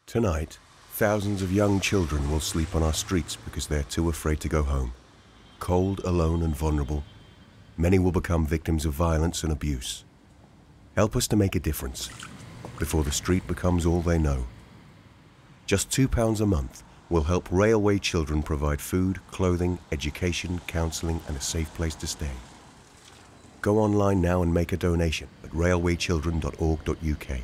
Tonight, thousands of young children will sleep on our streets because they're too afraid to go home. Cold, alone and vulnerable, many will become victims of violence and abuse. Help us to make a difference before the street becomes all they know. Just £2 a month will help railway children provide food, clothing, education, counselling and a safe place to stay. Go online now and make a donation at railwaychildren.org.uk.